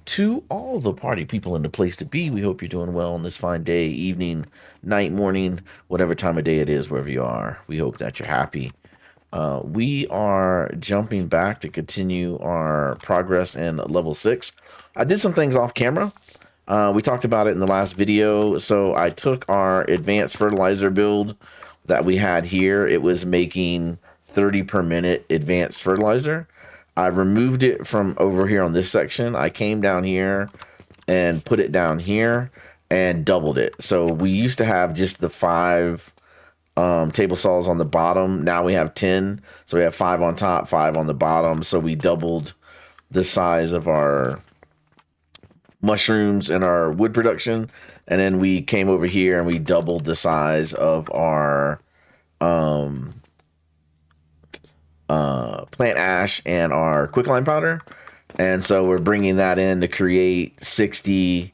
To all the party people in the place to be, we hope you're doing well on this fine day, evening, night, morning, whatever time of day it is, wherever you are. We hope that you're happy. We are jumping back to continue our progress in level 6. I did some things off camera. We talked about it in the last video. So I took our advanced fertilizer build that we had here. It was making 30 per minute advanced fertilizer. I removed it from over here on this section. I came down here and put it down here and doubled it. So we used to have just the 5 table saws on the bottom. Now we have 10. So we have 5 on top, 5 on the bottom. So we doubled the size of our mushrooms and our wood production. And then we came over here and we doubled the size of our plant ash and our quicklime powder. And so we're bringing that in to create 60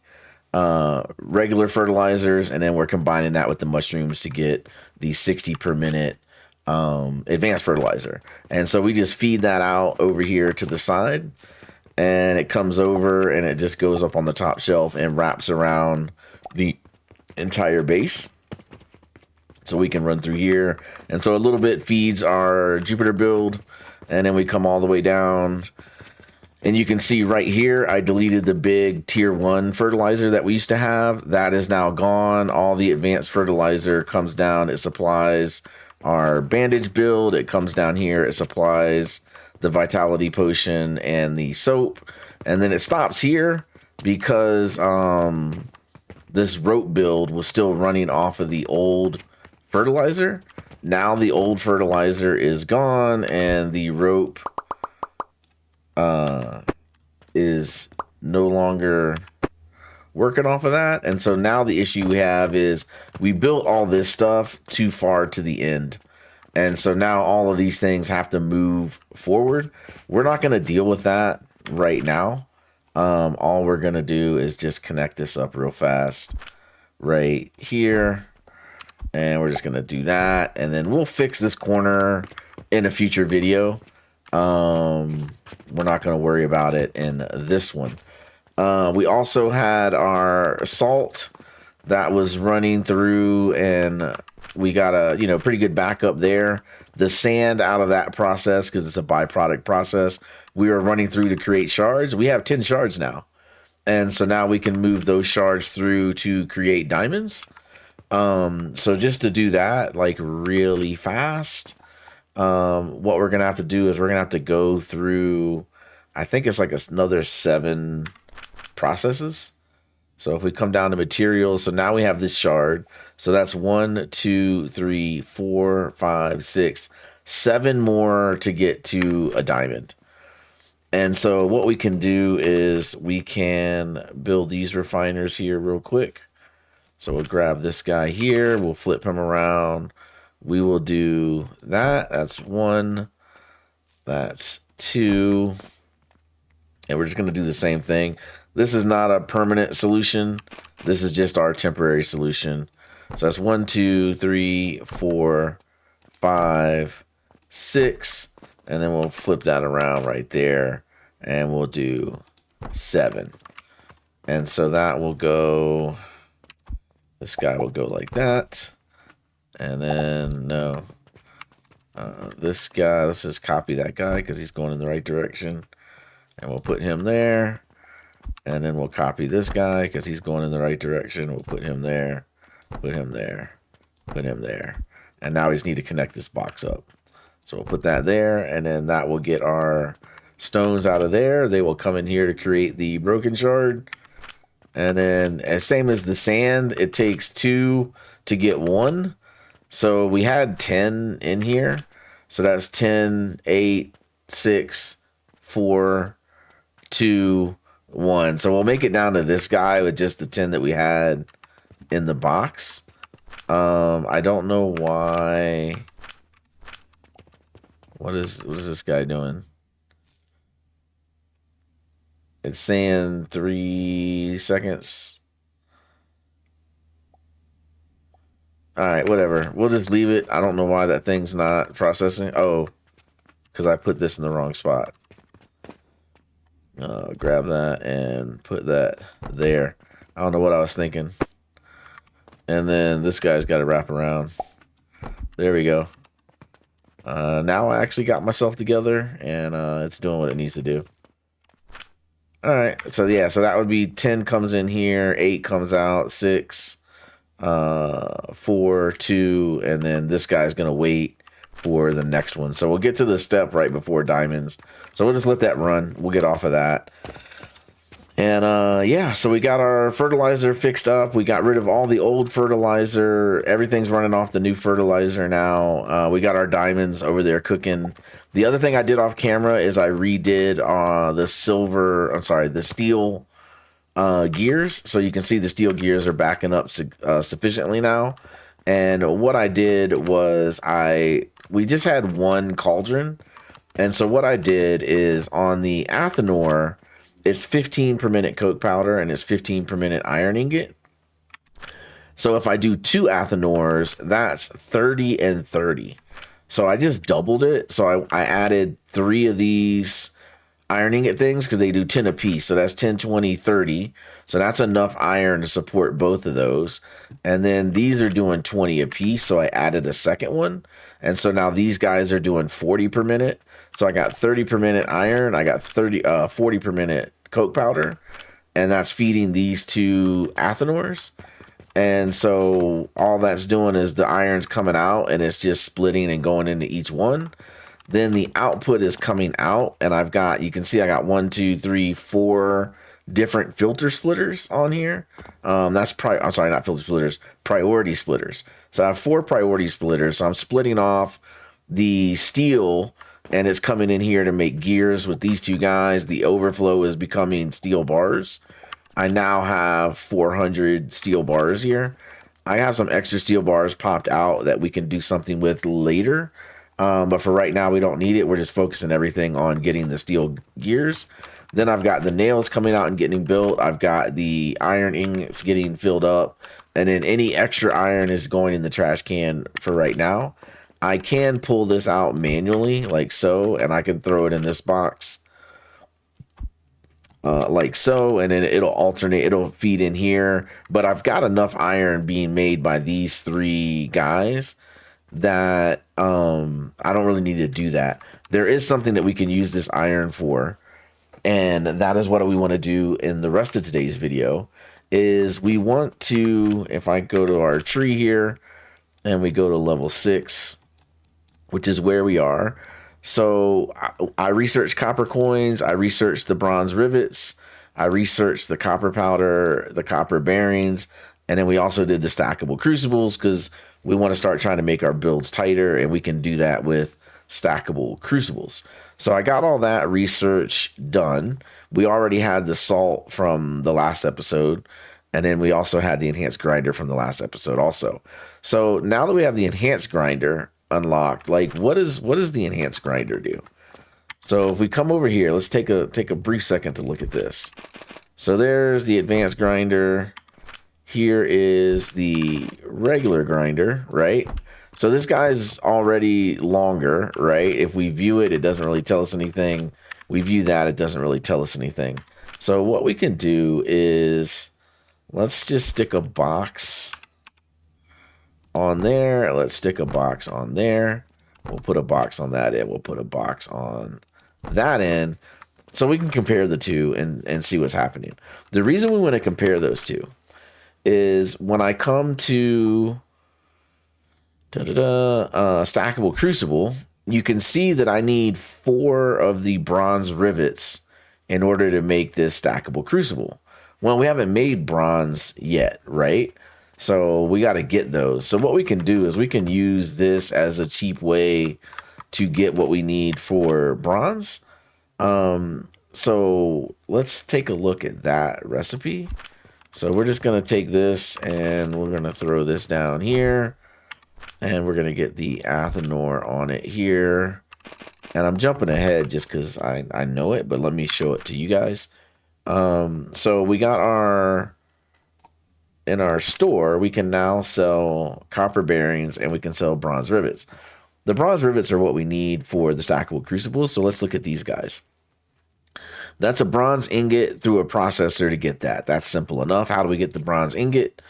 regular fertilizers, and then we're combining that with the mushrooms to get the 60 per minute advanced fertilizer. And so we just feed that out over here to the side, and it comes over and it just goes up on the top shelf and wraps around the entire base. So we can run through here. And so a little bit feeds our Jupiter build. And then we come all the way down. And you can see right here, I deleted the big tier 1 fertilizer that we used to have. That is now gone. All the advanced fertilizer comes down. It supplies our bandage build. It comes down here. It supplies the vitality potion and the soap. And then it stops here because this rope build was still running off of the old fertilizer. Now the old fertilizer is gone and the rope is no longer working off of that. And so now the issue we have is we built all this stuff too far to the end. And so now all of these things have to move forward. We're not going to deal with that right now. All we're going to do is just connect this up real fast right here. And we're just going to do that. And then we'll fix this corner in a future video. We're not going to worry about it in this one. We also had our salt that was running through, and we got a pretty good backup there. The sand out of that process, because it's a byproduct process, we were running through to create shards. We have 10 shards now. And so now we can move those shards through to create diamonds. So just to do that, like really fast, what we're going to have to do is we're going to have to go through, I think it's like another 7 processes. So if we come down to materials, so now we have this shard. So that's 1, 2, 3, 4, 5, 6, 7 more to get to a diamond. And so what we can do is we can build these refiners here real quick. So we'll grab this guy here. We'll flip him around. We will do that. That's 1. That's 2. And we're just going to do the same thing. This is not a permanent solution. This is just our temporary solution. So that's 1, 2, 3, 4, 5, 6. And then we'll flip that around right there. And we'll do 7. And so that will go... This guy will go like that. And then, no. This guy, let's just copy that guy because he's going in the right direction. And we'll put him there. And then we'll copy this guy because he's going in the right direction. We'll put him there, put him there, put him there. And now we just need to connect this box up. So we'll put that there. And then that will get our stones out of there. They will come in here to create the broken shard. And then, as same as the sand, it takes 2 to get 1. So we had 10 in here. So that's 10, 8, 6, 4, 2, 1. So we'll make it down to this guy with just the 10 that we had in the box. I don't know why. What is this guy doing? It's saying 3 seconds. All right, whatever. We'll just leave it. I don't know why that thing's not processing. Oh, because I put this in the wrong spot. Grab that and put that there. I don't know what I was thinking. And then this guy's got to wrap around. There we go. Now I actually got myself together, and it's doing what it needs to do. All right, so yeah, so that would be 10 comes in here, 8 comes out, 6, 4, 2, and then this guy's gonna wait for the next one. So we'll get to the step right before diamonds. So we'll just let that run. We'll get off of that. And yeah, so we got our fertilizer fixed up. We got rid of all the old fertilizer. Everything's running off the new fertilizer now. We got our diamonds over there cooking. The other thing I did off camera is I redid the steel gears. So you can see the steel gears are backing up sufficiently now. And what I did was we just had one cauldron. And so what I did is on the Athanor, it's 15 per minute coke powder and it's 15 per minute iron ingot. So if I do 2 Athanors, that's 30 and 30. So I just doubled it. So I added 3 of these iron ingot things because they do 10 a piece. So that's 10, 20, 30. So that's enough iron to support both of those. And then these are doing 20 a piece. So I added a second one. And so now these guys are doing 40 per minute. So I got 30 per minute iron. I got 40 per minute coke powder. And that's feeding these 2 Athanors. And so all that's doing is the iron's coming out and it's just splitting and going into each one. Then the output is coming out, and you can see I got 1, 2, 3, 4 different filter splitters on here. I'm sorry, not filter splitters, priority splitters. So I have 4 priority splitters. So I'm splitting off the steel, and it's coming in here to make gears with these 2 guys. The overflow is becoming steel bars. I now have 400 steel bars here. I have some extra steel bars popped out that we can do something with later. But for right now, we don't need it. We're just focusing everything on getting the steel gears. Then I've got the nails coming out and getting built. I've got the iron ingots getting filled up. And then any extra iron is going in the trash can for right now. I can pull this out manually like so, and I can throw it in this box like so, and then it'll alternate. It'll feed in here. But I've got enough iron being made by these 3 guys that I don't really need to do that. There is something that we can use this iron for, and that is what we want to do in the rest of today's video. Is we want to, if I go to our tree here and we go to level 6, which is where we are. So I researched copper coins, I researched the bronze rivets, I researched the copper powder, the copper bearings, and then we also did the stackable crucibles because we want to start trying to make our builds tighter, and we can do that with stackable crucibles. So I got all that research done. We already had the salt from the last episode, and then we also had the enhanced grinder from the last episode also. So now that we have the enhanced grinder unlocked, like what does the enhanced grinder do? So if we come over here, let's take a brief second to look at this. So there's the advanced grinder. Here is the regular grinder, right? So this guy's already longer, right? If we view it, it doesn't really tell us anything. We view that, it doesn't really tell us anything. So what we can do is, let's just stick a box on there. Let's stick a box on there. We'll put a box on that end. We'll put a box on that end. So we can compare the two and see what's happening. The reason we want to compare those two is when I come to stackable crucible, you can see that I need 4 of the bronze rivets in order to make this stackable crucible. Well, we haven't made bronze yet, right? So we got to get those. So what we can do is we can use this as a cheap way to get what we need for bronze. So let's take a look at that recipe. So we're just going to take this and we're going to throw this down here. And we're going to get the Athanor on it here. And I'm jumping ahead just because I know it, but let me show it to you guys. So we got in our store, we can now sell copper bearings and we can sell bronze rivets. The bronze rivets are what we need for the stackable crucibles. So let's look at these guys. That's a bronze ingot through a processor to get that. That's simple enough. How do we get the bronze ingot?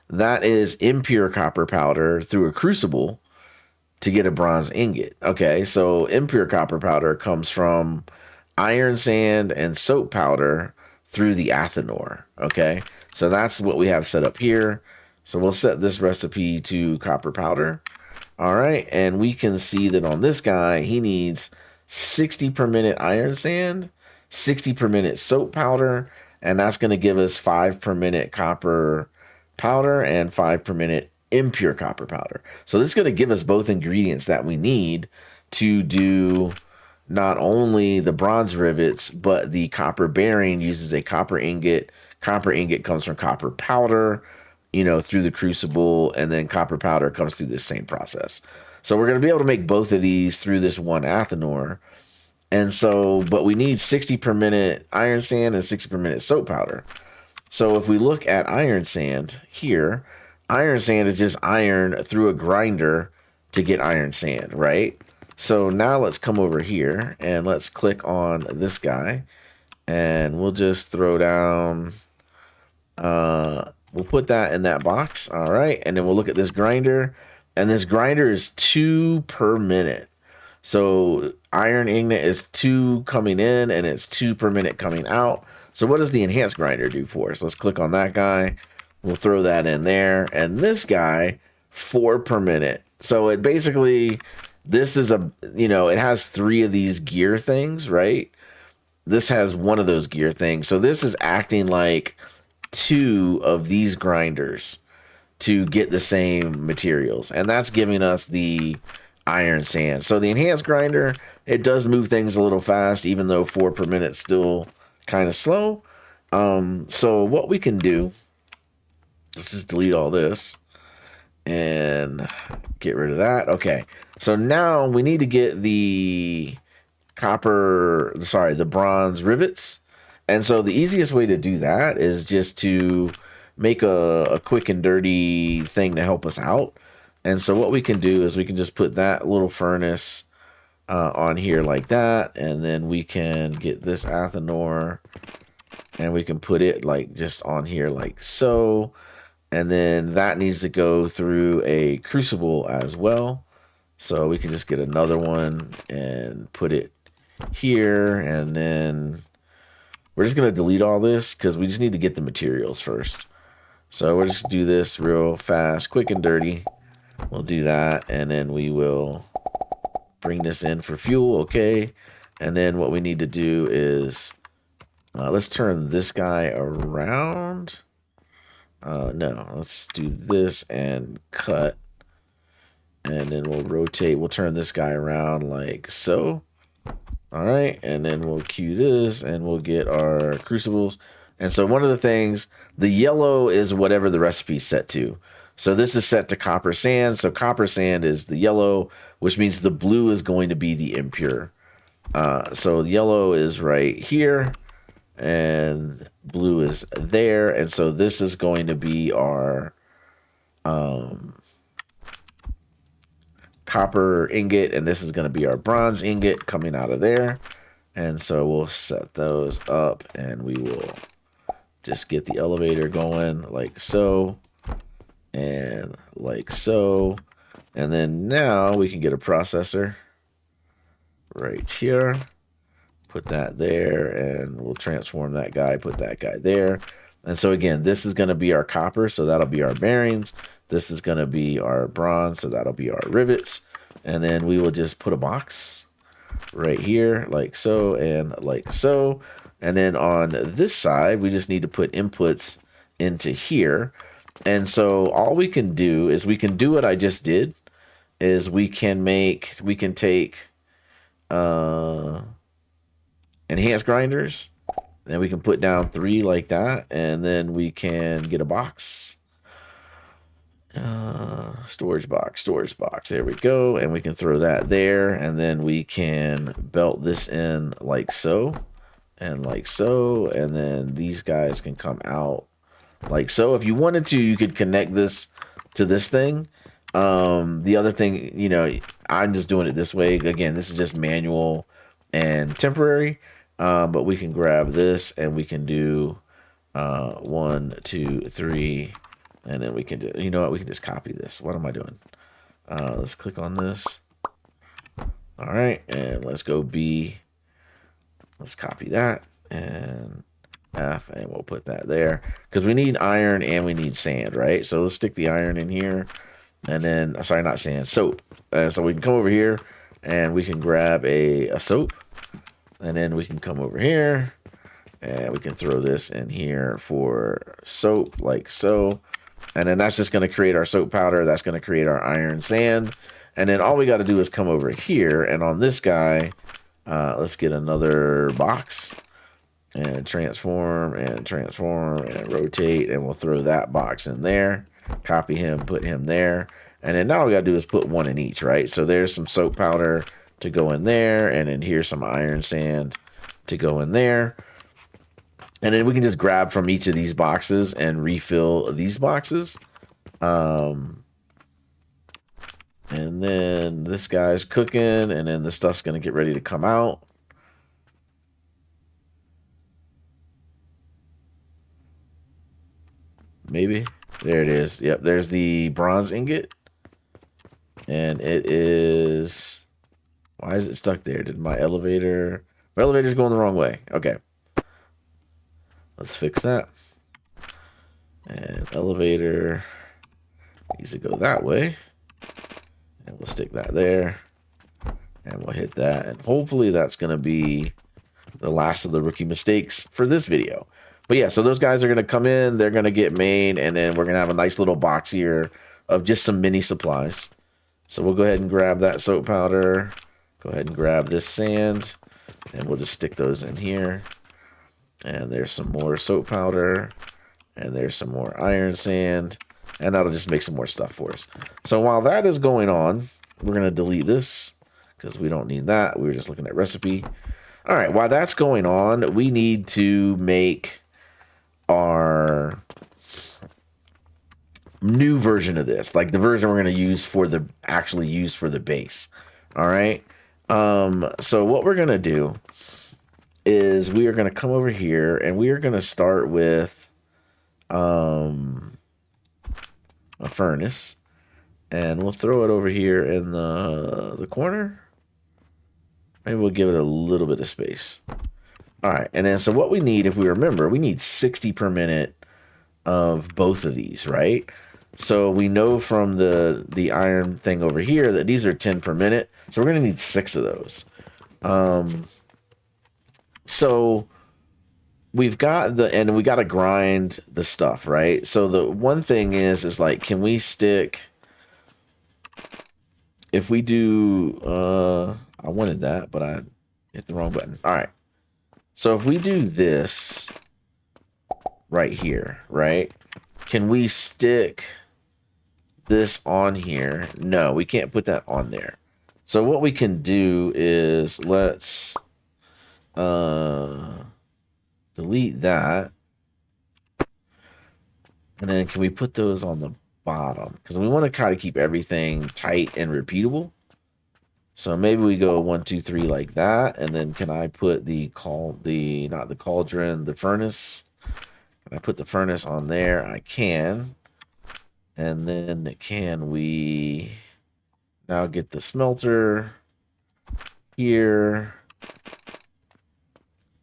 That is impure copper powder through a crucible to get a bronze ingot. Okay, so impure copper powder comes from iron sand and soap powder through the athanor. Okay, so that's what we have set up here. So we'll set this recipe to copper powder. All right, and we can see that on this guy, he needs 60 per minute iron sand, 60 per minute soap powder, and that's going to give us 5 per minute copper powder and 5 per minute impure copper powder. So this is going to give us both ingredients that we need to do not only the bronze rivets, but the copper bearing uses a copper ingot. Copper ingot comes from copper powder, you know, through the crucible, and then copper powder comes through this same process. So we're going to be able to make both of these through this one athanor. And so, but we need 60 per minute iron sand and 60 per minute soap powder. So if we look at iron sand here, iron sand is just iron through a grinder to get iron sand, right? So now let's come over here and let's click on this guy, and we'll just throw down, we'll put that in that box. All right. And then we'll look at this grinder, and this grinder is 2 per minute. So iron ingot is 2 coming in and it's 2 per minute coming out. So what does the enhanced grinder do for us? Let's click on that guy. We'll throw that in there. And this guy, 4 per minute. So it basically, this is a, you know, it has 3 of these gear things, right? This has 1 of those gear things. So this is acting like 2 of these grinders to get the same materials. And that's giving us the iron sand. So the enhanced grinder, it does move things a little fast, even though 4 per minute is still kind of slow. So what we can do, let's just delete all this and get rid of that. Okay, so now we need to get the the bronze rivets. And so the easiest way to do that is just to make a quick and dirty thing to help us out. And so what we can do is we can just put that little furnace on here like that, and then we can get this athanor and we can put it like just on here like so, and then that needs to go through a crucible as well. So we can just get another one and put it here, and then we're just going to delete all this because we just need to get the materials first. So we'll just do this real fast, quick and dirty. We'll do that, and then we will bring this in for fuel, okay? And then what we need to do is, let's turn this guy around. No, let's do this and cut. And then we'll rotate, we'll turn this guy around like so. All right, and then we'll cue this, and we'll get our crucibles. And so one of the things, the yellow is whatever the recipe is set to. So this is set to copper sand. So copper sand is the yellow, which means the blue is going to be the impure. So yellow is right here, and blue is there. And so this is going to be our copper ingot, and this is going to be our bronze ingot coming out of there. And so we'll set those up, and we will just get the elevator going like so. And like so. And then now we can get a processor right here. Put that there, and we'll transform that guy, put that guy there. And so again, this is going to be our copper, so that'll be our bearings. This is going to be our bronze, so that'll be our rivets. And then we will just put a box right here like so and like so. And then on this side, we just need to put inputs into here. And so all we can do is we can do what I just did, is we can take enhanced grinders, and we can put down 3 like that, and then we can get a box. Storage box, there we go. And we can throw that there, and then we can belt this in like so, and like so, and then these guys can come out like so. If you wanted to, you could connect this to this thing. The other thing, you know, I'm just doing it this way. Again, this is just manual and temporary. But we can grab this and we can do 1, 2, 3, and then we can do, you know what, we can just copy this. What am I doing? Let's click on this. All right, and let's go B. Let's copy that and F, and we'll put that there because we need iron and we need sand, right? So let's stick the iron in here, and then, sorry, not sand, soap. And so we can come over here and we can grab a soap, and then we can come over here and we can throw this in here for soap, like so. And then that's just going to create our soap powder. That's going to create our iron sand. And then all we got to do is come over here, and on this guy, let's get another box and transform and rotate, and we'll throw that box in there, copy him, put him there. And then now all we got to do is put one in each, right? So there's some soap powder to go in there, and then here's some iron sand to go in there. And then we can just grab from each of these boxes and refill these boxes. And then this guy's cooking, and then the stuff's going to get ready to come out. Maybe. There it is. Yep, there's the bronze ingot. And it is... Why is it stuck there? Did my elevator... My elevator's going the wrong way. Okay. Let's fix that. And elevator needs to go that way. And we'll stick that there. And we'll hit that. And hopefully that's going to be the last of the rookie mistakes for this video. But yeah, so those guys are going to come in. They're going to get made. And then we're going to have a nice little box here of just some mini supplies. So we'll go ahead and grab that soap powder. Go ahead and grab this sand. And we'll just stick those in here. And there's some more soap powder. And there's some more iron sand. And that'll just make some more stuff for us. So while that is going on, we're going to delete this because we don't need that. We were just looking at recipe. All right, while that's going on, we need to make our new version of this, like the version we're going to use for the actually use for the base. All right. So what we're going to do is we are going to come over here and we are going to start with a furnace, and we'll throw it over here in the corner. Maybe we'll give it a little bit of space. All right, and then so what we need, if we remember, we need 60 per minute of both of these, right? So we know from the iron thing over here that these are 10 per minute. So we're gonna need 6 of those. So we've got and we got to grind the stuff, right? So the one thing is like, can we stick, if we do, I wanted that, but I hit the wrong button. All right. So if we do this right here, right? Can we stick this on here? No, we can't put that on there. So what we can do is let's delete that. And then can we put those on the bottom? Because we want to kind of keep everything tight and repeatable. So maybe we go 1, 2, 3 like that. And then can I put the not the cauldron, the furnace? Can I put the furnace on there? I can. And then can we now get the smelter here?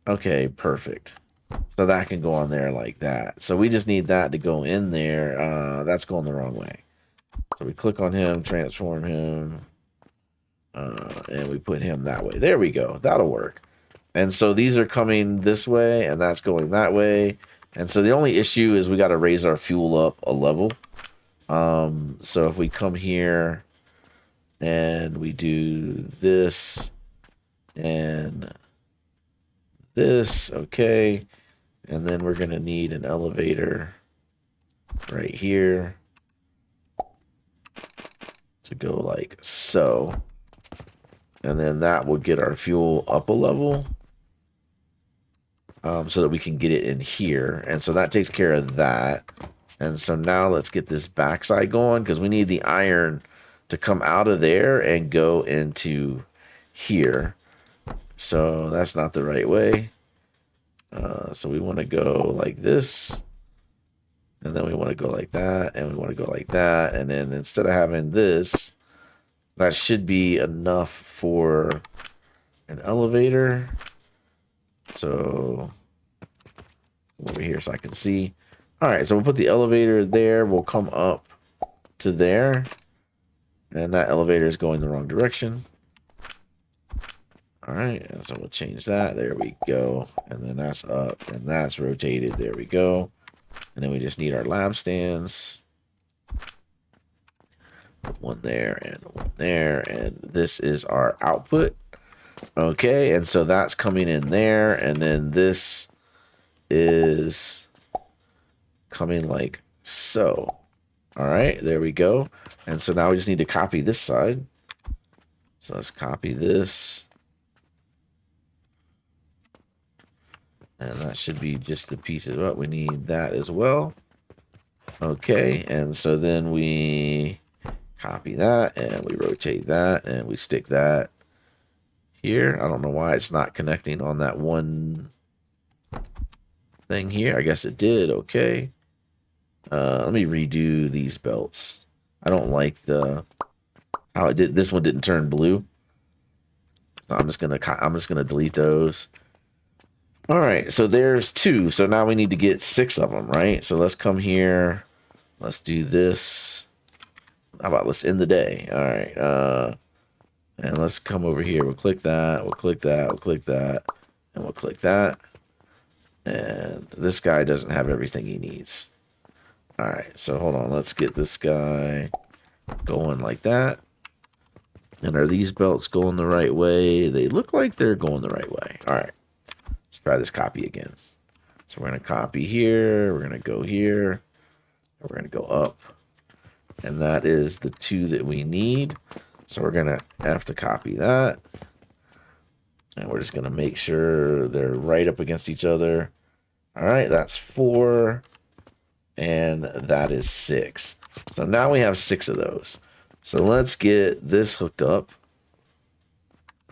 Okay, perfect. So that can go on there like that. So we just need that to go in there. That's going the wrong way. So we click on him, transform him, and we put him that way. There we go. That'll work. And so these are coming this way, and that's going that way. And so the only issue is we got to raise our fuel up a level. So if we come here and we do this and this, okay, and then we're going to need an elevator right here to go like so, and then that will get our fuel up a level, so that we can get it in here. And so that takes care of that. And so now let's get this backside going, because we need the iron to come out of there and go into here. So that's not the right way. So we want to go like this. And then we want to go like that. And we want to go like that. And then instead of having this, that should be enough for an elevator. So over here so I can see. All right, so we'll put the elevator there. We'll come up to there. And that elevator is going the wrong direction. All right, and so we'll change that. There we go. And then that's up and that's rotated. There we go. And then we just need our lab stands. Put one there and one there. And this is our output. Okay, and so that's coming in there. And then this is coming like so. All right, there we go. And so now we just need to copy this side. So let's copy this. And that should be just the pieces. But we need that as well. Okay, and so then we copy that and we rotate that and we stick that here. I don't know why it's not connecting on that one thing here. I guess it did. Okay. Let me redo these belts. I don't like how it did. This one didn't turn blue. So I'm just gonna delete those. All right, so there's 2. So now we need to get 6 of them, right? So let's come here. Let's do this. How about let's end the day? All right. And let's come over here. We'll click that. We'll click that. We'll click that. And we'll click that. And this guy doesn't have everything he needs. All right, so hold on. Let's get this guy going like that. And are these belts going the right way? They look like they're going the right way. All right. Let's try this copy again. So we're going to copy here. We're going to go here. We're going to go up. And that is the 2 that we need. So we're going to have to copy that. And we're just going to make sure they're right up against each other. All right, that's 4. And that is 6. So now we have 6 of those. So let's get this hooked up.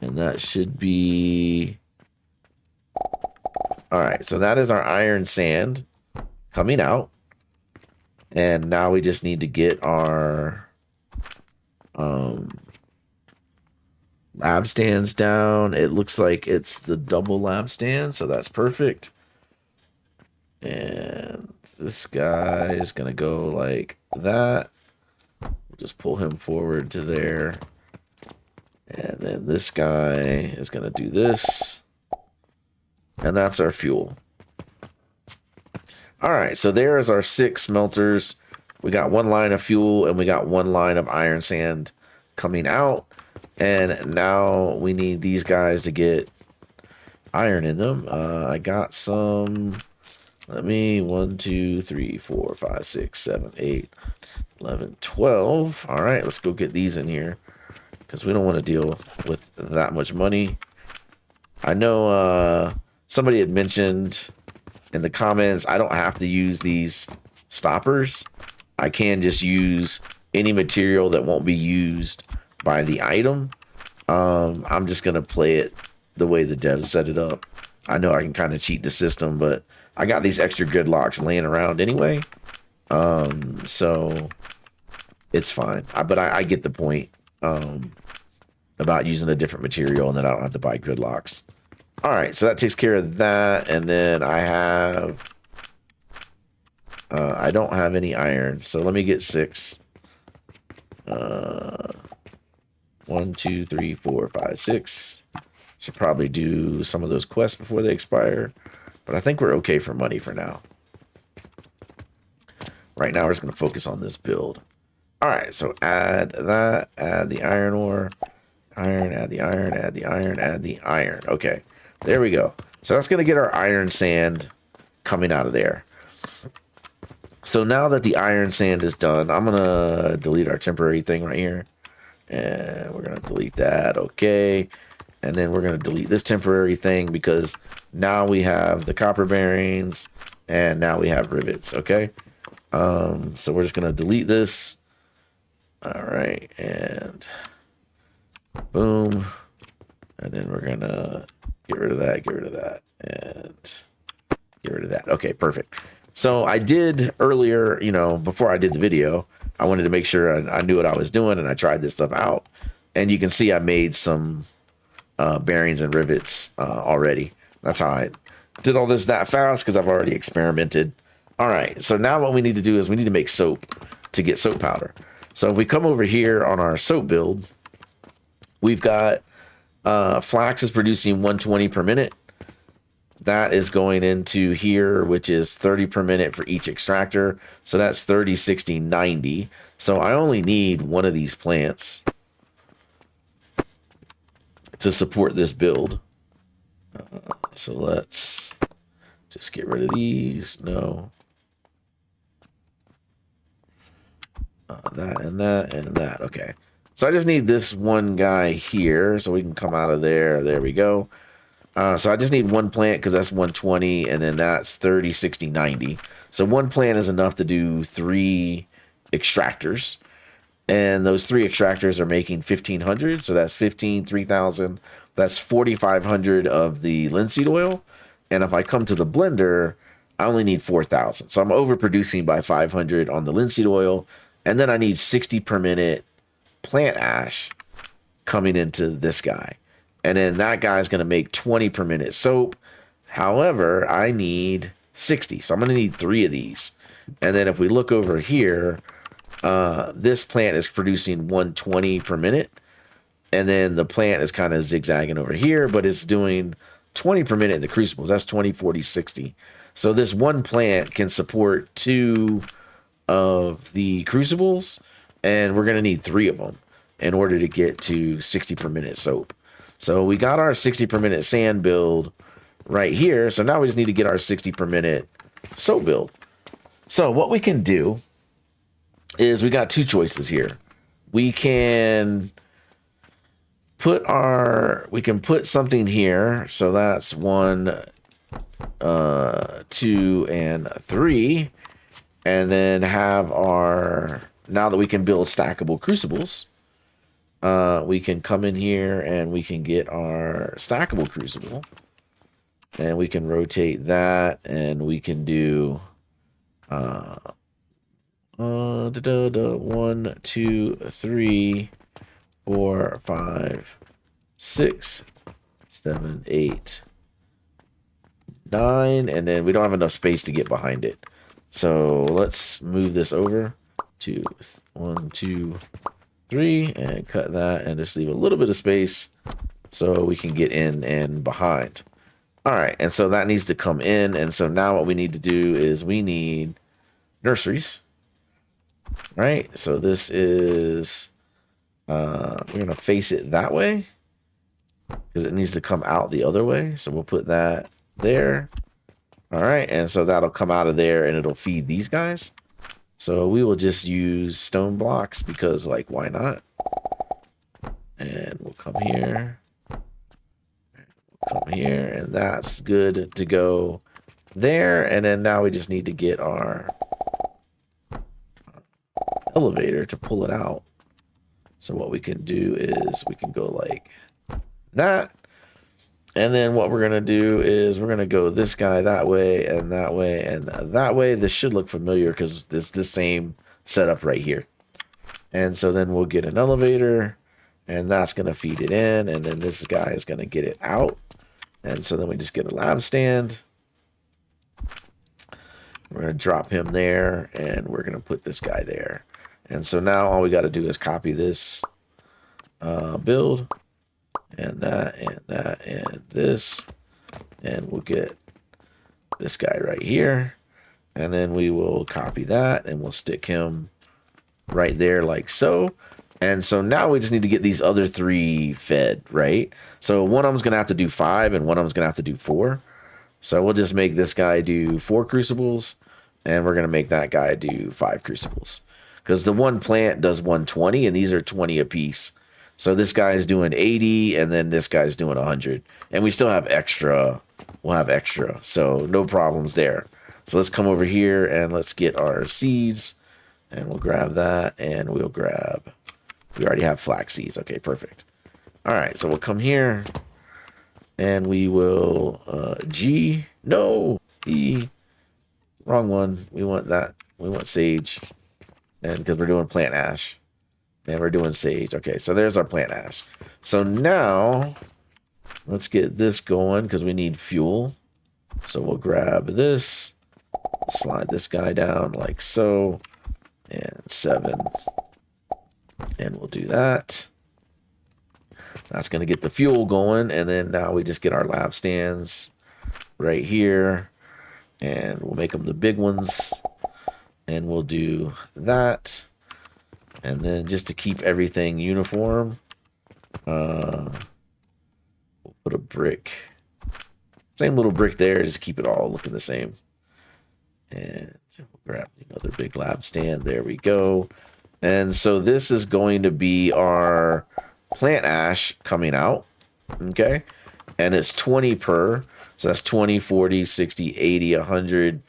And that should be... All right, so that is our iron sand coming out. And now we just need to get our lab stands down. It looks like it's the double lab stand, so that's perfect. And this guy is going to go like that. We'll just pull him forward to there. And then this guy is going to do this. And that's our fuel. All right, so there is our 6 smelters. We got 1 line of fuel and we got 1 line of iron sand coming out. And now we need these guys to get iron in them. I got some. Let me 1, 2, 3, 4, 5, 6, 7, 8, 11, 12. All right, let's go get these in here because we don't want to deal with that much money. I know somebody had mentioned in the comments I don't have to use these stoppers. I can just use any material that won't be used by the item. I'm just going to play it the way the devs set it up. I know I can kind of cheat the system, but I got these extra gridlocks laying around anyway. So it's fine. But I get the point about using a different material and then I don't have to buy gridlocks. All right, so that takes care of that. And then I have... I don't have any iron, so let me get 6. 1, 2, 3, 4, 5, 6. Should probably do some of those quests before they expire. But I think we're okay for money for now. Right now, we're just going to focus on this build. All right, so add that. Add the iron ore. Iron, add the iron, add the iron, add the iron. Okay, there we go. So that's going to get our iron sand coming out of there. So now that the iron sand is done, I'm going to delete our temporary thing right here. And we're going to delete that. Okay. And then we're going to delete this temporary thing because now we have the copper bearings and now we have rivets. Okay. So we're just going to delete this. All right. And boom. And then we're gonna get rid of that, and get rid of that. Okay, perfect. So I did earlier, you know, before I did the video, I wanted to make sure I knew what I was doing, and I tried this stuff out. And you can see I made some bearings and rivets already. That's how I did all this that fast, because I've already experimented. All right, so now what we need to do is we need to make soap to get soap powder. So if we come over here on our soap build, we've got flax is producing 120 per minute. That is going into here, which is 30 per minute for each extractor. So that's 30, 60, 90. So I only need one of these plants to support this build. So let's just get rid of these. No. That and that and that. Okay. So I just need this one guy here so we can come out of there. There we go. So I just need one plant because that's 120, and then that's 30, 60, 90. So one plant is enough to do 3 extractors. And those 3 extractors are making 1,500. So that's 15, 3,000. That's 4,500 of the linseed oil. And if I come to the blender, I only need 4,000. So I'm overproducing by 500 on the linseed oil. And then I need 60 per minute plant ash coming into this guy. And then that guy's going to make 20 per minute soap. However, I need 60. So I'm going to need 3 of these. And then if we look over here, this plant is producing 120 per minute. And then the plant is kind of zigzagging over here, but it's doing 20 per minute in the crucibles. That's 20, 40, 60. So this one plant can support 2 of the crucibles. And we're going to need 3 of them in order to get to 60 per minute soap. So we got our 60 per minute sand build right here. So now we just need to get our 60 per minute soap build. So what we can do is we got 2 choices here. We can put something here. So that's 1, 2, and 3. And then have now that we can build stackable crucibles, we can come in here and we can get our stackable crucible, and we can rotate that, and we can do 1, 2, 3, 4, 5, 6, 7, 8, 9, and then we don't have enough space to get behind it. So let's move this over to 1, 2, 3 and cut that and just leave a little bit of space so we can get in and behind. All right, and so that needs to come in. And so now what we need to do is we need nurseries, right? So this is, we're gonna face it that way because it needs to come out the other way. So we'll put that there. All right, and so that'll come out of there and it'll feed these guys. So we will just use stone blocks because, like, why not? And we'll come here. We'll come here, and that's good to go there. And then now we just need to get our elevator to pull it out. So what we can do is we can go like that. And then what we're going to do is we're going to go this guy that way and that way and that way. This should look familiar because it's the same setup right here. And so then we'll get an elevator, and that's going to feed it in. And then this guy is going to get it out. And so then we just get a lab stand. We're going to drop him there, and we're going to put this guy there. And so now all we got to do is copy this build. And that, and this, and we'll get this guy right here, and then we will copy that, and we'll stick him right there like so. And so now we just need to get these other 3 fed, right? So one of them's gonna have to do 5, and one of them's gonna have to do 4. So we'll just make this guy do 4 crucibles, and we're gonna make that guy do 5 crucibles, because the one plant does 120, and these are 20 apiece. So this guy's doing 80, and then this guy's doing 100. And we still have extra. We'll have extra. So no problems there. So let's come over here, and let's get our seeds. And we'll grab that, and we already have flax seeds. Okay, perfect. All right, so we'll come here, And we will G, no, E, wrong one. We want that. We want sage. And because we're doing plant ash. And we're doing sage. Okay, so there's our plant ash. So now let's get this going because we need fuel. So we'll grab this, slide this guy down like so, and 7. And we'll do that. That's going to get the fuel going. And then now we just get our lab stands right here. And we'll make them the big ones. And we'll do that. And then just to keep everything uniform, we'll put a brick. Same little brick there, just keep it all looking the same. And we'll grab another big lab stand. There we go. And so this is going to be our plant ash coming out. Okay. And it's 20 per. So that's 20, 40, 60, 80, 100,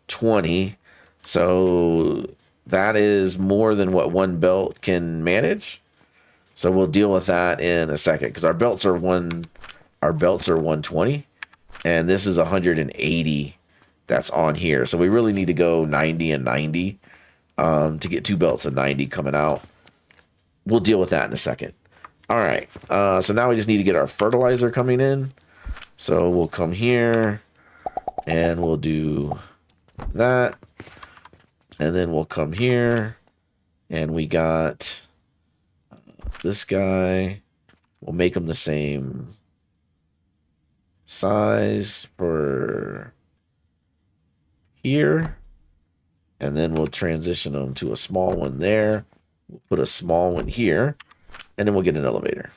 20. So that is more than what one belt can manage. So we'll deal with that in a second because our belts are 120 and this is 180 that's on here. So we really need to go 90 and 90 to get 2 belts of 90 coming out. We'll deal with that in a second. All right. So now we just need to get our fertilizer coming in. So we'll come here and we'll do that. And then we'll come here and we got this guy. We'll make them the same size for here. And then we'll transition them to a small one there. We'll put a small one here. And then we'll get an elevator.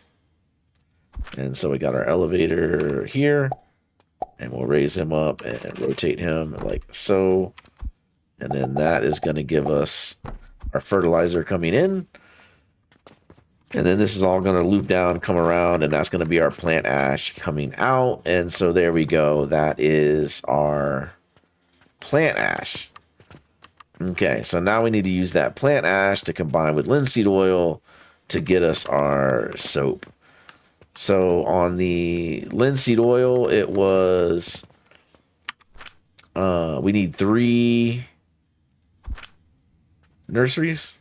And so we got our elevator here. And we'll raise him up and rotate him like so. And then that is going to give us our fertilizer coming in. And then this is all going to loop down, come around, and that's going to be our plant ash coming out. And so there we go. That is our plant ash. Okay, so now we need to use that plant ash to combine with linseed oil to get us our soap. So on the linseed oil, it was, we need 3 nurseries.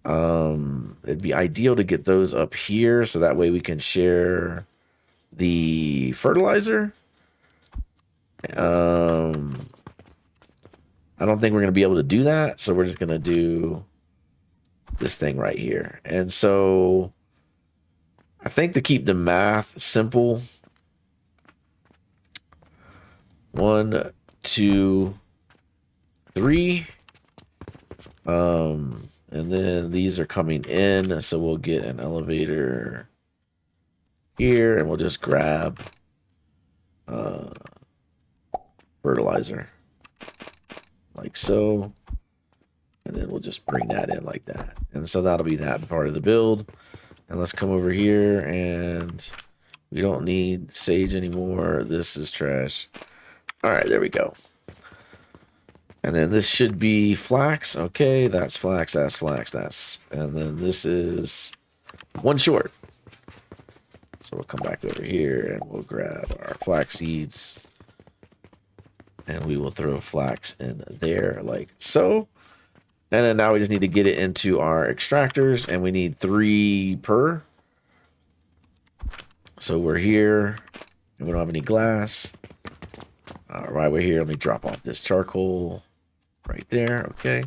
It'd be ideal to get those up here so that way we can share the fertilizer. I don't think we're going to be able to do that, so we're just going to do this thing right here. And so I think to keep the math simple, 1, 2, 3. And then these are coming in, so we'll get an elevator here, and we'll just grab fertilizer like so, and then we'll just bring that in like that. And so that'll be that part of the build. And let's come over here, and we don't need sage anymore. This is trash. All right, there we go. And then this should be flax. Okay, that's flax, that's flax, that's... And then this is 1 short. So we'll come back over here and we'll grab our flax seeds. And we will throw flax in there like so. And then now we just need to get it into our extractors. And we need 3 per. So we're here. And we don't have any glass. All right, we're here. Let me drop off this charcoal. Right there, okay.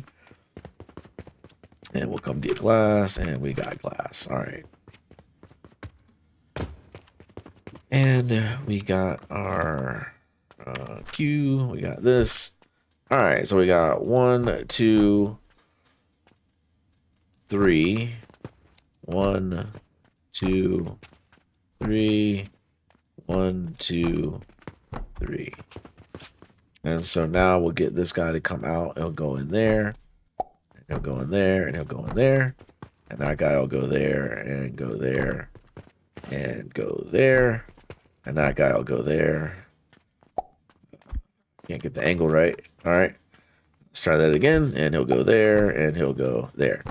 And we'll come get glass, and we got glass. All right. And we got our Q. We got this. All right, so we got 1, 2, 3. 1, 2, 3. 1, 2, 3. And so now we'll get this guy to come out. He'll go in there. And he'll go in there. And he'll go in there. And that guy will go there. And go there. And go there. And that guy will go there. Can't get the angle right. All right. Let's try that again. And he'll go there. And he'll go there.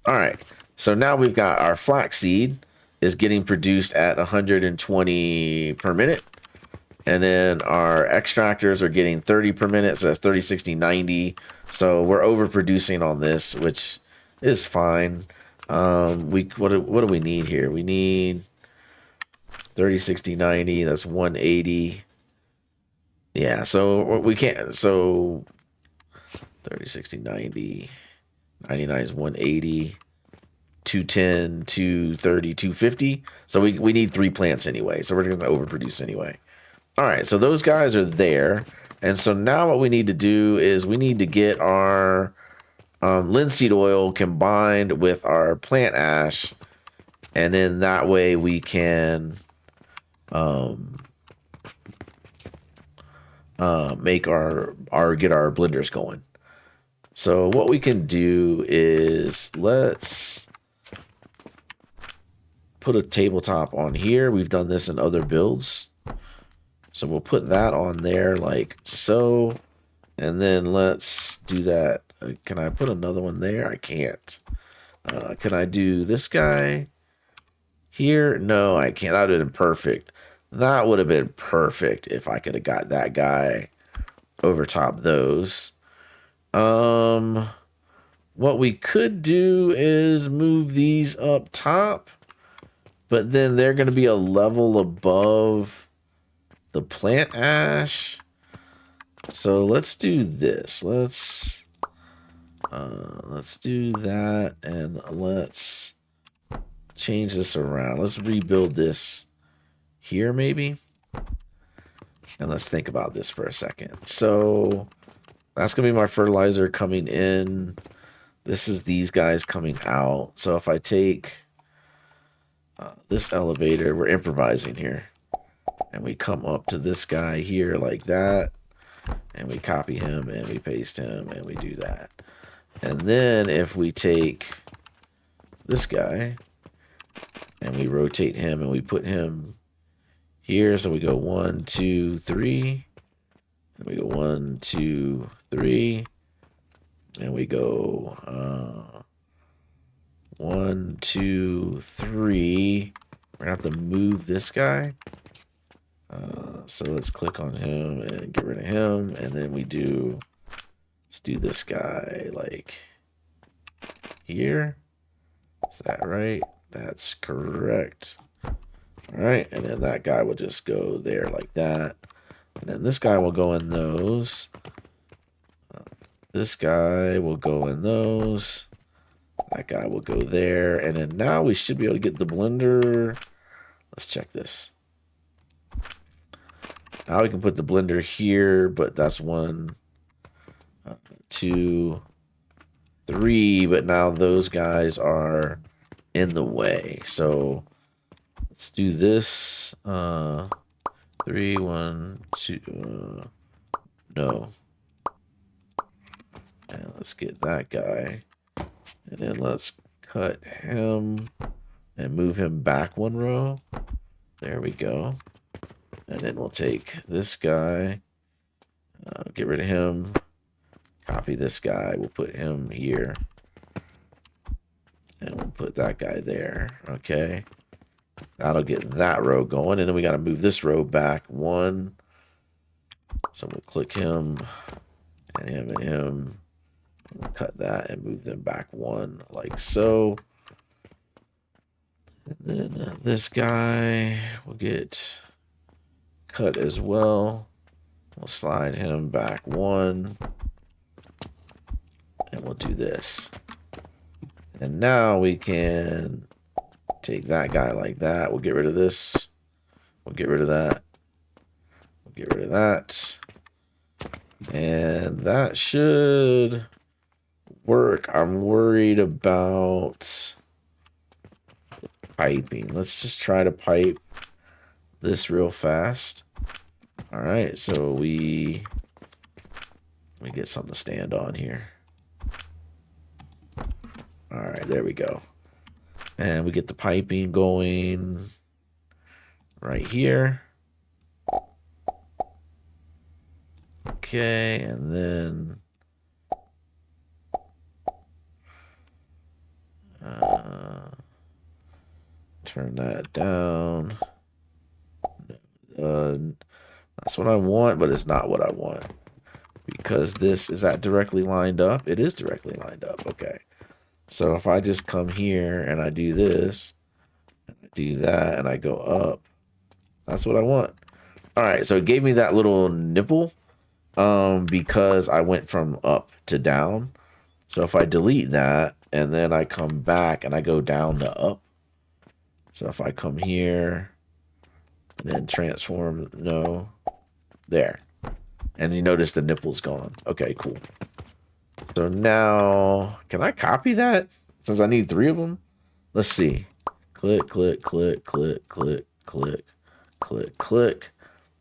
All right. So now we've got our flaxseed is getting produced at 120 per minute. And then our extractors are getting 30 per minute. So that's 30, 60, 90. So we're overproducing on this, which is fine. What do we need here? We need 30, 60, 90. That's 180. Yeah, so we can't. So 30, 60, 90. 99 is 180. 210, 230, 250. So we need 3 plants anyway. So we're going to overproduce anyway. All right, so those guys are there. And so now what we need to do is we need to get our linseed oil combined with our plant ash. And then that way we can make get our blenders going. So what we can do is let's put a tabletop on here. We've done this in other builds. So we'll put that on there like so. And then let's do that. Can I put another one there? I can't. Can I do this guy here? No, I can't. That would have been perfect. That would have been perfect if I could have got that guy over top those. What we could do is move these up top, but then they're going to be a level above the plant ash. So let's do this. Let's do that, and let's change this around. Let's rebuild this here maybe. And let's think about this for a second. So that's going to be my fertilizer coming in. This is these guys coming out. So if I take this elevator, we're improvising here. And we come up to this guy here like that. And we copy him and we paste him and we do that. And then if we take this guy and we rotate him and we put him here. So we go 1, 2, 3. And we go 1, 2, 3. And we go 1, 2, 3. We're going to have to move this guy. So let's click on him and get rid of him. And then let's do this guy like here. Is that right? That's correct. All right. And then that guy will just go there like that. And then this guy will go in those. This guy will go in those. That guy will go there. And then now we should be able to get the blender. Let's check this. Now we can put the blender here, but that's 1, 2, 3. But now those guys are in the way. So let's do this. 3, 1, 2. No. And let's get that guy. And then let's cut him and move him back 1 row. There we go. And then we'll take this guy, get rid of him, copy this guy. We'll put him here. And we'll put that guy there. Okay. That'll get that row going. And then we got to move this row back 1. So we'll click him and him and him. We'll cut that and move them back 1 like so. And then this guy will get cut as well. We'll slide him back 1. And we'll do this. And now we can take that guy like that. We'll get rid of this. We'll get rid of that. We'll get rid of that. And that should work. I'm worried about piping. Let's just try to pipe this real fast. All right, so we get something to stand on here. All right, there we go. And we get the piping going right here. Okay, and then Turn that down. That's what I want, but it's not what I want. Because this, is that directly lined up? It is directly lined up. Okay. So if I just come here and I do this, and I do that, and I go up, that's what I want. All right. So it gave me that little nipple because I went from up to down. So if I delete that and then I come back and I go down to up. So if I come here and then transform, no, there. And you notice the nipple's gone. Okay, cool. So now, can I copy that? Since I need 3 of them? Let's see. Click, click, click, click, click, click, click, click.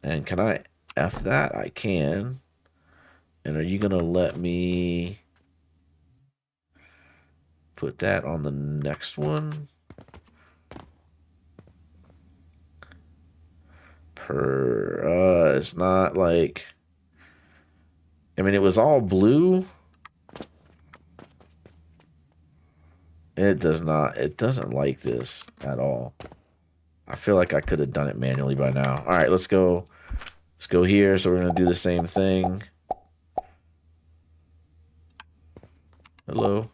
And can I F that? I can. And are you going to let me put that on the next one? It's not like... I mean, it was all blue. It doesn't like this at all. I feel like I could have done it manually by now. All right, let's go. Let's go here. So we're going to do the same thing. Hello.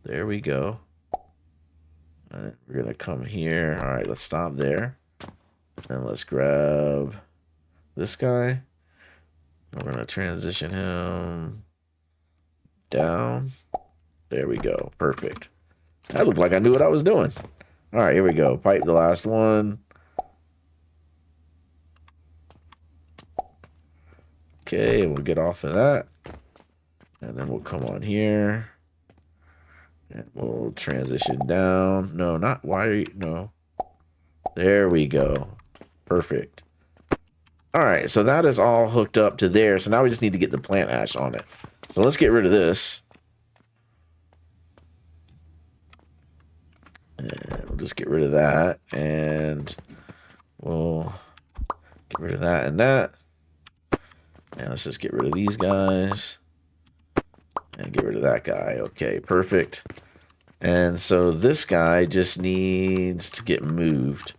There we go. All right, we're going to come here. All right, let's stop there. And let's grab this guy. We're going to transition him down. There we go. Perfect. That looked like I knew what I was doing. All right, here we go. Pipe the last one. Okay, we'll get off of that. And then we'll come on here. And we'll transition down. No, not why. No. There we go. Perfect. All right, so that is all hooked up to there. So now we just need to get the plant ash on it. So let's get rid of this. And we'll just get rid of that. And we'll get rid of that and that. And let's just get rid of these guys. And get rid of that guy. Okay, perfect. And so this guy just needs to get moved.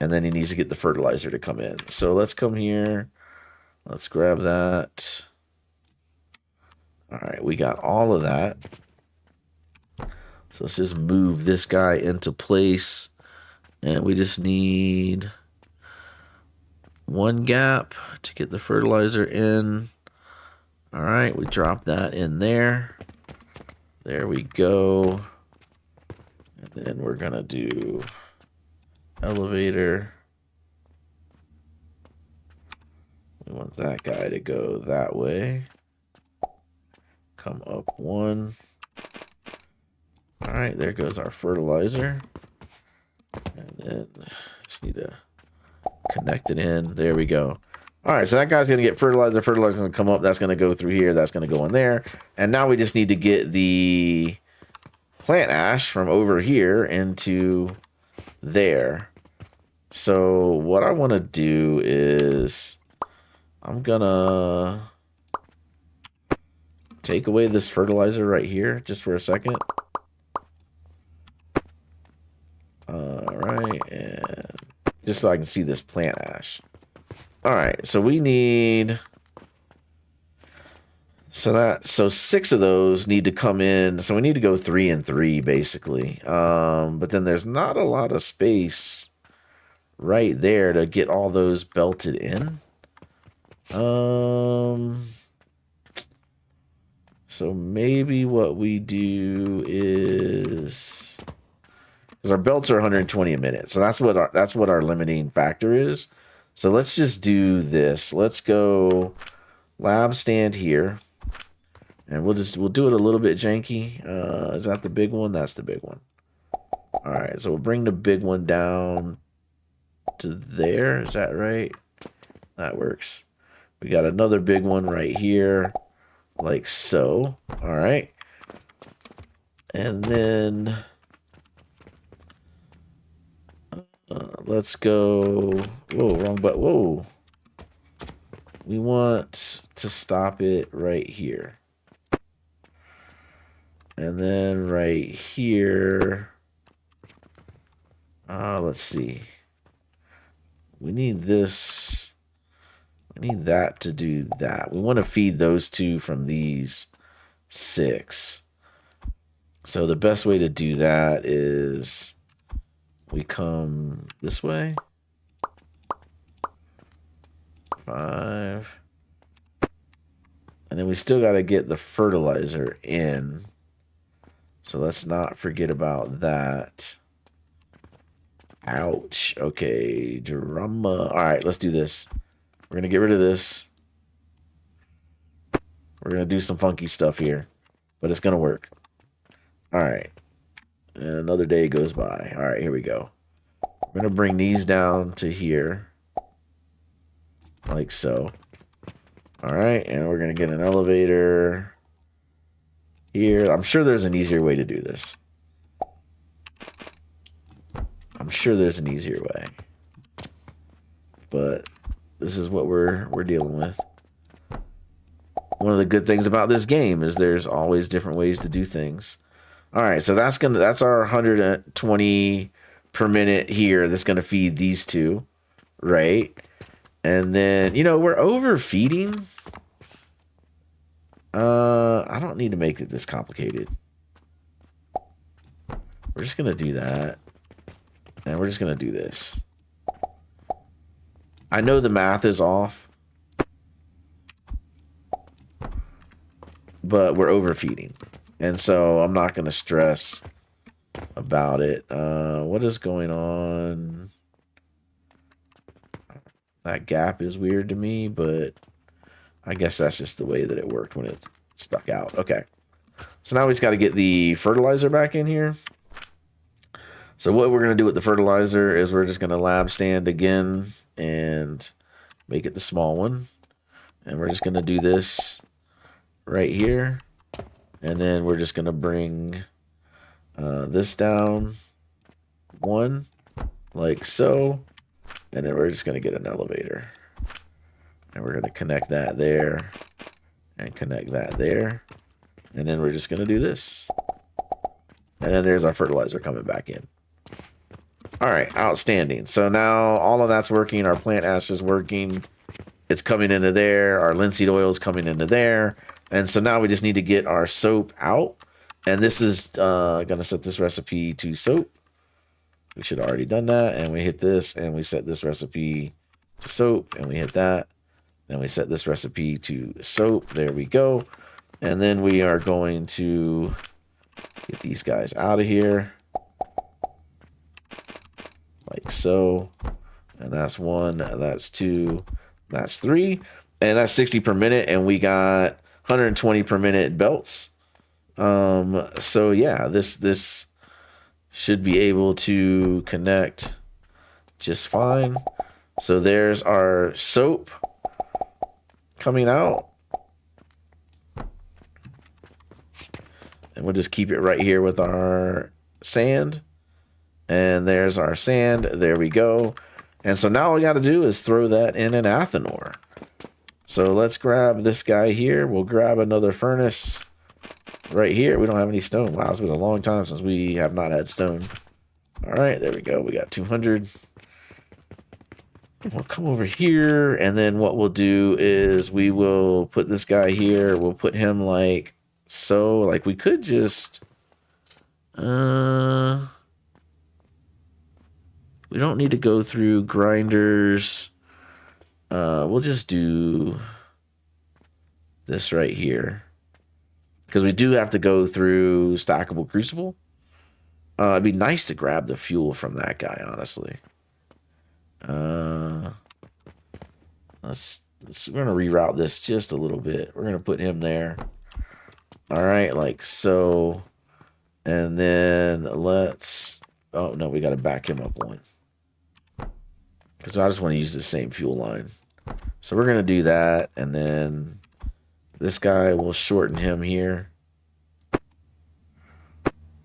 And then he needs to get the fertilizer to come in. So let's come here. Let's grab that. All right, we got all of that. So let's just move this guy into place. And we just need 1 gap to get the fertilizer in. All right, we drop that in there. There we go. And then we're going to do elevator. We want that guy to go that way. Come up 1. All right, there goes our fertilizer. And then just need to connect it in. There we go. All right, so that guy's going to get fertilizer. Fertilizer's going to come up. That's going to go through here. That's going to go in there. And now we just need to get the plant ash from over here into there. So what I want to do is I'm going to take away this fertilizer right here just for a second. All right, and just so I can see this plant ash. All right, so we need... So 6 of those need to come in. So we need to go 3 and 3, basically. But then there's not a lot of space right there to get all those belted in. So maybe what we do is... Because our belts are 120 a minute. So that's what our limiting factor is. So let's just do this. Let's go lab stand here. And we'll do it a little bit janky. Is that the big one? That's the big one. All right, so we'll bring the big one down to there. Is that right? That works. We got another big one right here, like so. All right. And then let's go. Whoa, wrong button. Whoa. We want to stop it right here. And then right here, Let's see. We need this. We need that to do that. We want to feed those two from these 6. So the best way to do that is we come this way. 5. And then we still got to get the fertilizer in. So let's not forget about that. Ouch. Okay, drama. All right, let's do this. We're going to get rid of this. We're going to do some funky stuff here, but it's going to work. All right. And another day goes by. All right, here we go. We're going to bring these down to here. Like so. All right, and we're going to get an elevator here. I'm sure there's an easier way to do this. I'm sure there's an easier way. But this is what we're dealing with. One of the good things about this game is there's always different ways to do things. All right, so that's our 120 per minute here. That's going to feed these two, right? And then, you know, we're overfeeding. I don't need to make it this complicated. We're just going to do that. And we're just going to do this. I know the math is off. But we're overfeeding. And so I'm not going to stress about it. What is going on? That gap is weird to me, but I guess that's just the way that it worked when it stuck out. Okay. So now we just got to get the fertilizer back in here. So what we're going to do with the fertilizer is we're just going to lab stand again and make it the small one. And we're just going to do this right here. And then we're just going to bring this down 1, like so. And then we're just going to get an elevator. And we're going to connect that there. And connect that there. And then we're just going to do this. And then there's our fertilizer coming back in. All right, outstanding. So now all of that's working. Our plant ash is working. It's coming into there. Our linseed oil is coming into there. And so now we just need to get our soap out. And this is going to set this recipe to soap. We should have already done that. And we hit this and we set this recipe to soap. And we hit that. Then we set this recipe to soap. There we go. And then we are going to get these guys out of here. Like so. And that's 1. That's 2. That's 3. And that's 60 per minute. And we got 120 per minute belts. So yeah, this should be able to connect just fine. So there's our soap coming out. And we'll just keep it right here with our sand. And there's our sand. There we go. And so now all we got to do is throw that in an Athanor. So let's grab this guy here. We'll grab another furnace right here. We don't have any stone. Wow, it's been a long time since we have not had stone. All right, there we go. We got 200. We'll come over here. And then what we'll do is we will put this guy here. We'll put him like so. Like we could just... we don't need to go through grinders. We'll just do this right here. Because we do have to go through stackable crucible. It'd be nice to grab the fuel from that guy, honestly. We're going to reroute this just a little bit. We're going to put him there. All right, like so. And then let's... Oh, no, we got to back him up 1. Because I just want to use the same fuel line. So we're going to do that. And then this guy, will shorten him here.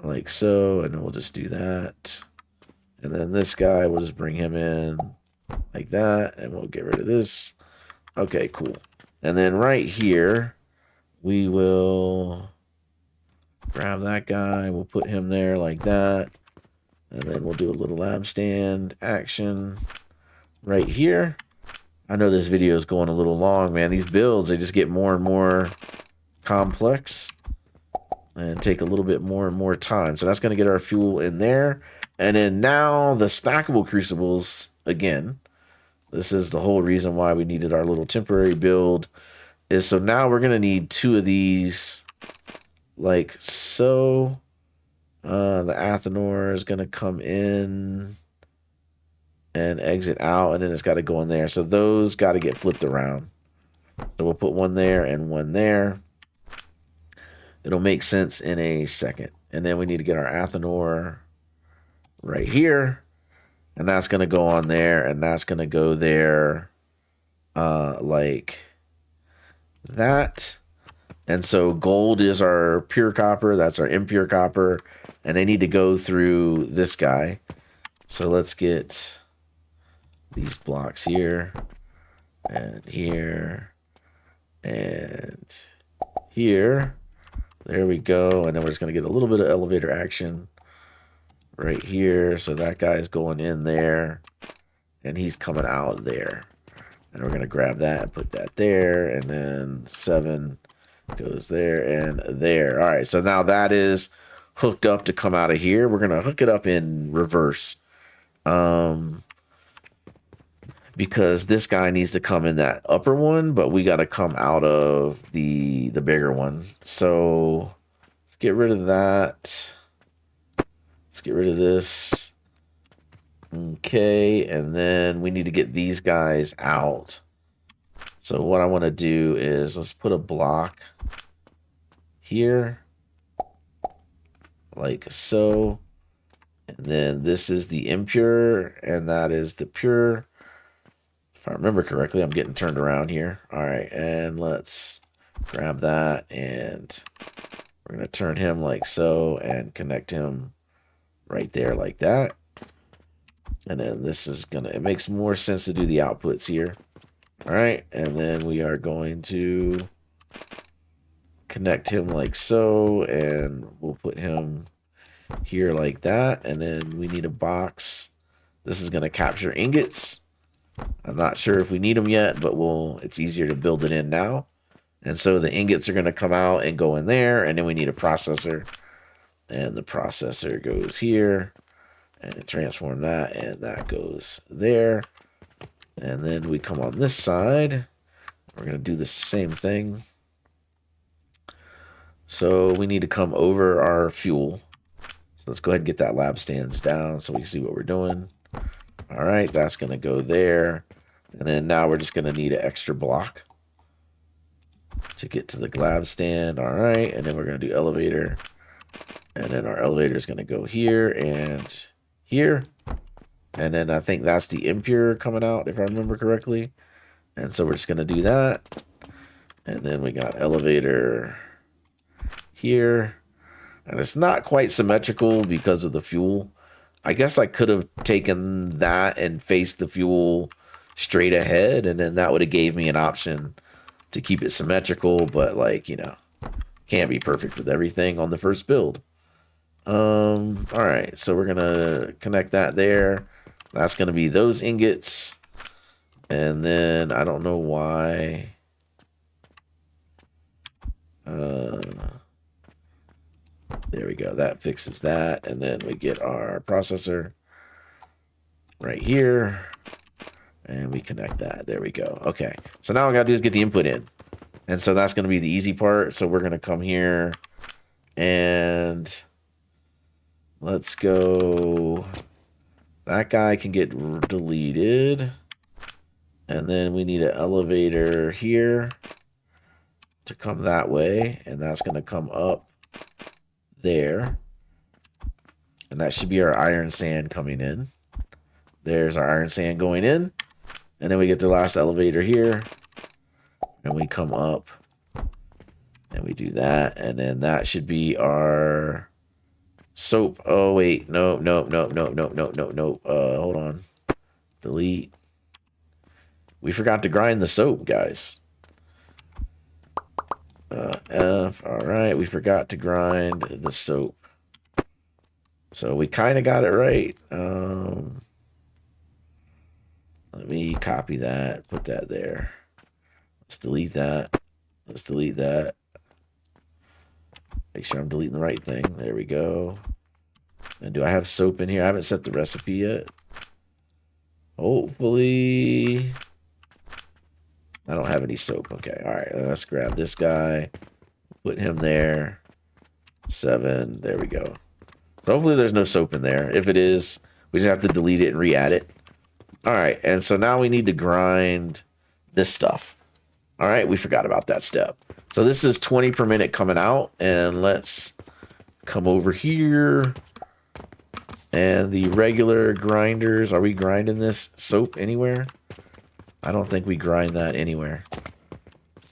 Like so. And then we'll just do that. And then this guy, we'll just bring him in like that. And we'll get rid of this. Okay, cool. And then right here, we will grab that guy. We'll put him there like that. And then we'll do a little lab stand action right here. I know this video is going a little long, man. These builds, they just get more and more complex and take a little bit more and more time. So that's going to get our fuel in there. And then now the stackable crucibles, again, this is the whole reason why we needed our little temporary build, is so now we're going to need 2 of these like so. The Athenor is going to come in and exit out, and then it's got to go in there. So those got to get flipped around. So we'll put one there and one there. It'll make sense in a second. And then we need to get our Athenor right here. And that's going to go on there, and that's going to go there like that. And so gold is our pure copper. That's our impure copper. And they need to go through this guy. So let's get these blocks here and here and here. There we go. And then we're just going to get a little bit of elevator action right here. So that guy's going in there and he's coming out there. And we're going to grab that and put that there. And then 7 goes there and there. All right. So now that is hooked up to come out of here. We're going to hook it up in reverse. Because this guy needs to come in that upper one, but we got to come out of the bigger one. So let's get rid of that. Let's get rid of this. Okay, and then we need to get these guys out. So what I want to do is let's put a block here, like so. And then this is the impure, and that is the pure. If I remember correctly, I'm getting turned around here. All right, and let's grab that, and we're going to turn him like so and connect him right there like that. And then this is going to, it makes more sense to do the outputs here. All right, and then we are going to connect him like so, and we'll put him here like that. And then we need a box. This is going to capture ingots. I'm not sure if we need them yet, but it's easier to build it in now. And so the ingots are going to come out and go in there, and then we need a processor. And the processor goes here, and transform that, and that goes there. And then we come on this side. We're going to do the same thing. So we need to come over our fuel. So let's go ahead and get that lab stands down so we can see what we're doing. All right, that's going to go there. And then now we're just going to need an extra block to get to the lab stand. All right, and then we're going to do elevator. And then our elevator is going to go here and here. And then I think that's the impure coming out, if I remember correctly. And so we're just going to do that. And then we got elevator here. And it's not quite symmetrical because of the fuel. I guess I could have taken that and faced the fuel straight ahead, and then that would have gave me an option to keep it symmetrical, but like, you know, can't be perfect with everything on the first build. All right, so we're gonna connect that there. That's gonna be those ingots, and then I don't know why. There we go. That fixes that. And then we get our processor right here. And we connect that. There we go. Okay. So now all I got to do is get the input in. And so that's going to be the easy part. So we're going to come here and let's go. That guy can get deleted. And then we need an elevator here to come that way. And that's going to come up there, and that should be our iron sand coming in. There's our iron sand going in, and then we get the last elevator here, and we come up and we do that, and then that should be our soap. Oh wait, no, hold on, delete. We forgot to grind the soap, guys. F. All right, we forgot to grind the soap. So we kind of got it right. Let me copy that, put that there. Let's delete that. Let's delete that. Make sure I'm deleting the right thing. There we go. And do I have soap in here? I haven't set the recipe yet. Hopefully... I don't have any soap. Okay, all right. Let's grab this guy. Put him there. 7. There we go. So hopefully there's no soap in there. If it is, we just have to delete it and re-add it. All right, and so now we need to grind this stuff. All right, we forgot about that step. So this is 20 per minute coming out, and let's come over here. And the regular grinders, are we grinding this soap anywhere? I don't think we grind that anywhere.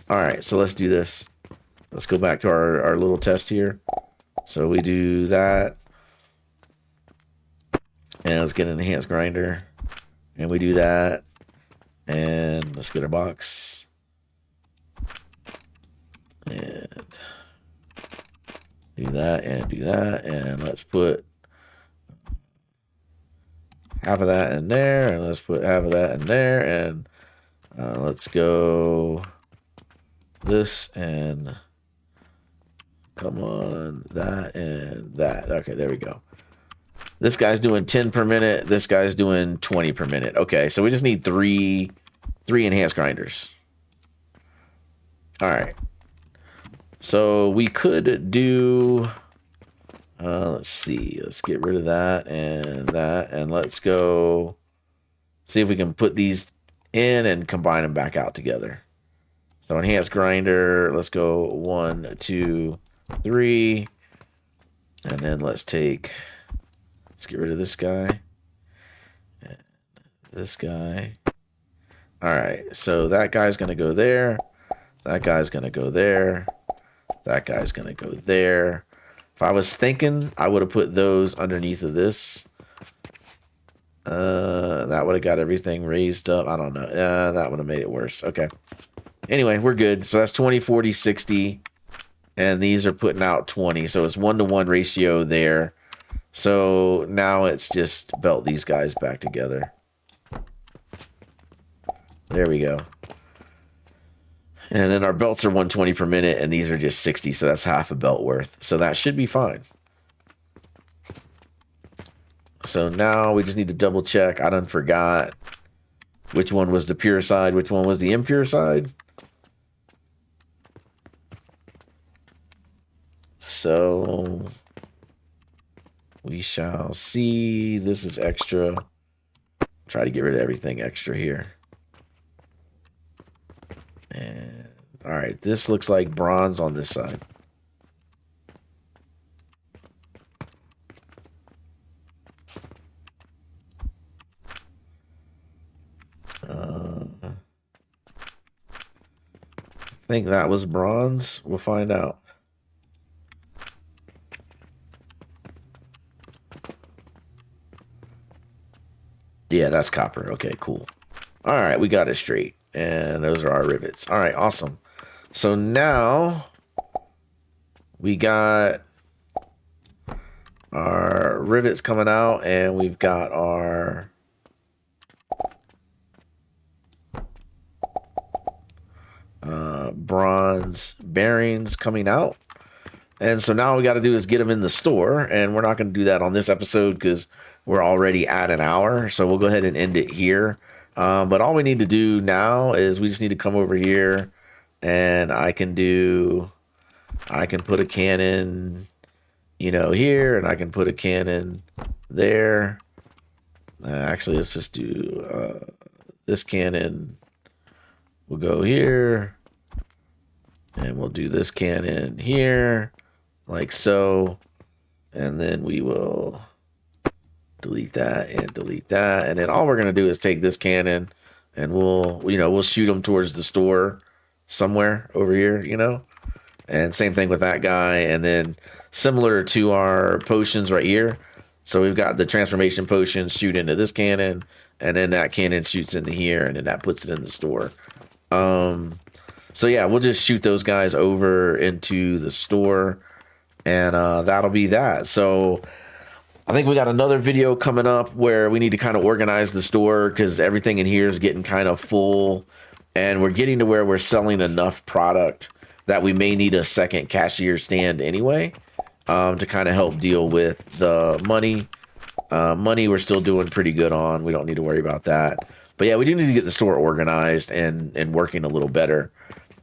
All right, so let's do this. Let's go back to our little test here. So we do that. And let's get an enhanced grinder. And we do that. And let's get a box. And do that and do that. And let's put half of that in there. And let's put half of that in there. And let's go this and come on that and that. Okay, there we go. This guy's doing 10 per minute. This guy's doing 20 per minute. Okay, so we just need three enhanced grinders. All right. So we could do, let's see. Let's get rid of that. And let's go see if we can put these in and combine them back out together. So enhanced grinder, let's go 1, 2, 3. And then let's get rid of this guy. And this guy. All right, so that guy's going to go there. That guy's going to go there. That guy's going to go there. If I was thinking, I would have put those underneath of this. That would have got everything raised up. I don't know. That would have made it worse. Okay. Anyway, we're good. So that's 20, 40, 60. And these are putting out 20. So it's 1-to-1 ratio there. So now it's just belt these guys back together. There we go. And then our belts are 120 per minute, and these are just 60. So that's half a belt worth. So that should be fine. So now we just need to double check. I done forgot which one was the pure side, which one was the impure side. So we shall see. This is extra. Try to get rid of everything extra here. And all right, this looks like bronze on this side. I think that was bronze. We'll find out. Yeah, that's copper. Okay, cool. All right, we got it straight. And those are our rivets. All right, awesome. So now we got our rivets coming out, and we've got our bronze bearings coming out. And so now all we got to do is get them in the store, and we're not going to do that on this episode because we're already at an hour. So we'll go ahead and end it here. But all we need to do now is we just need to come over here, and I can put a cannon, here, and I can put a cannon there. Actually, let's just do this cannon. We'll go here, and we'll do this cannon here, like so. And then we will delete that and delete that. And then all we're going to do is take this cannon, and we'll shoot them towards the store somewhere over here, And same thing with that guy. And then similar to our potions right here. So we've got the transformation potions shoot into this cannon, and then that cannon shoots into here, and then that puts it in the store. So yeah, we'll just shoot those guys over into the store, and that'll be that. So I think we got another video coming up where we need to kind of organize the store because everything in here is getting kind of full, and we're getting to where we're selling enough product that we may need a second cashier stand anyway, to kind of help deal with the money. Money we're still doing pretty good on. We don't need to worry about that. But yeah, we do need to get the store organized and working a little better.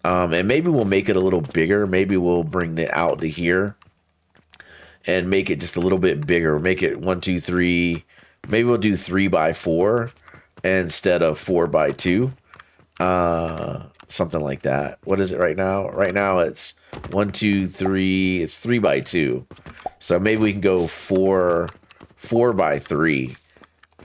And maybe we'll make it a little bigger. Maybe we'll bring it out to here and make it just a little bit bigger. Make it 1, 2, 3. Maybe we'll do 3 by 4 instead of 4 by 2. Something like that. What is it right now? Right now it's 1, 2, 3. It's 3 by 2. So maybe we can go 4 by 3.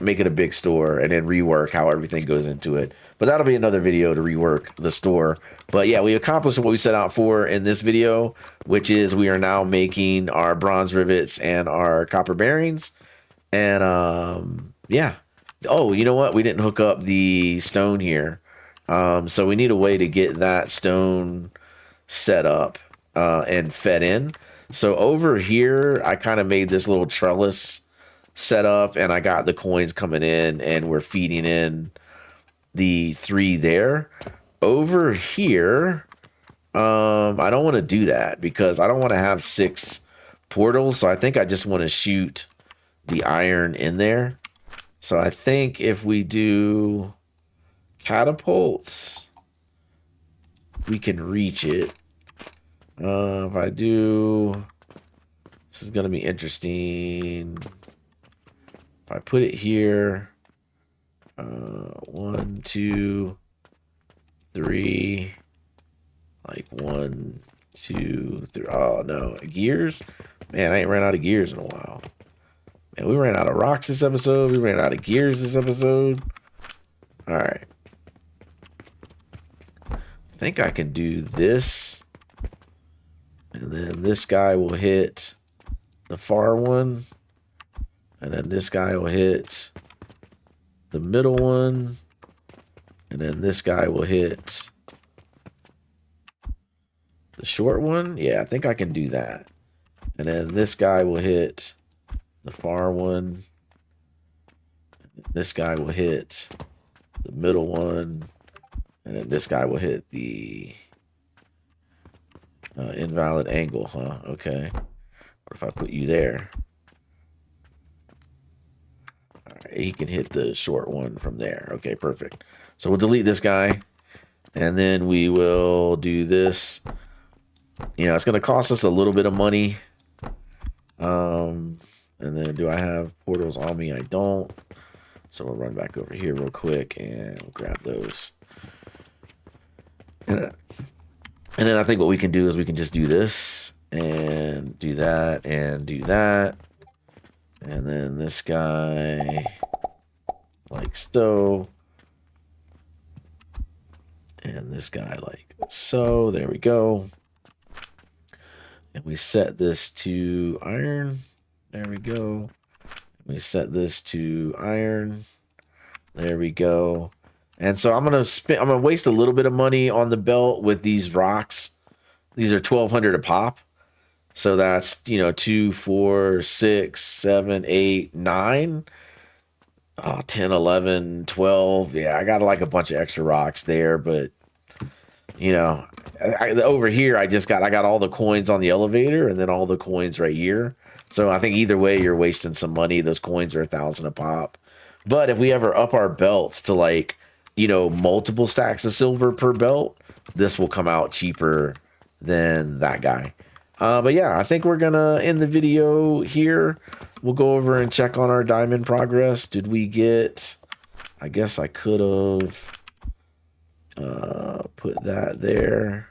Make it a big store and then rework how everything goes into it. But that'll be another video to rework the store. But yeah, we accomplished what we set out for in this video, which is we are now making our bronze rivets and our copper bearings. And yeah. Oh, you know what? We didn't hook up the stone here. So we need a way to get that stone set up and fed in. So over here, I kind of made this little trellis set up, and I got the coins coming in, and we're feeding in the 3 there. Over here, I don't want to do that because I don't want to have 6 portals. So I think I just want to shoot the iron in there. So I think if we do catapults, we can reach it. If I do, this is going to be interesting. If I put it here, 1, 2, 3, like 1, 2, 3. Oh no, gears? Man, I ain't ran out of gears in a while. Man, we ran out of rocks this episode. We ran out of gears this episode. All right. I think I can do this. And then this guy will hit the far one. And then this guy will hit the middle one. And then this guy will hit the short one. Yeah, I think I can do that. And then this guy will hit the far one. This guy will hit the middle one. And then this guy will hit the invalid angle, huh? Okay. What if I put you there? He can hit the short one from there. Okay, perfect. So we'll delete this guy. And then we will do this. You know, it's going to cost us a little bit of money. And then do I have portals on me? I don't. So we'll run back over here real quick and we'll grab those. And then I think what we can do is we can just do this and do that and do that. And then this guy, like so. And this guy like so. There we go. And we set this to iron. There we go. We set this to iron. There we go. And so I'm gonna waste a little bit of money on the belt with these rocks. These are 1,200 a pop. So that's, you know, 2, 4, 6, 7, 8, 9, 10, 11, 12. Yeah, I got like a bunch of extra rocks there, but you know, over here I got all the coins on the elevator and then all the coins right here. So I think either way you're wasting some money. Those coins are 1,000 a pop. But if we ever up our belts to like, you know, multiple stacks of silver per belt, this will come out cheaper than that guy. But yeah, I think we're gonna end the video here. We'll go over and check on our diamond progress. Did we get, I guess I could have put that there